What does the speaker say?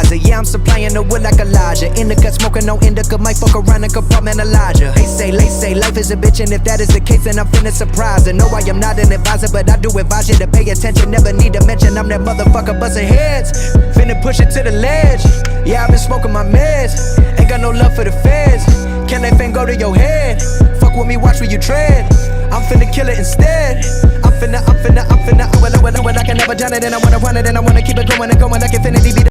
fertilizer. Yeah, I'm supplying the wood like Elijah. In the cut smoking no indica, might fuck around and compartmentalize ya. They say life is a bitch, and if that is the case, then I'm finna surprise her. No, I am not an advisor, but I do advise you to pay attention. Never need to mention I'm that motherfucker busting heads. Finna push it to the ledge. Yeah, I've been smoking my meds. Ain't got no love for the feds. Can that thing go to your head? Fuck with me, watch where you tread. I'm finna kill it instead. I'm finna, when I can never done it, and I wanna run it, and I wanna keep it going and going like infinity.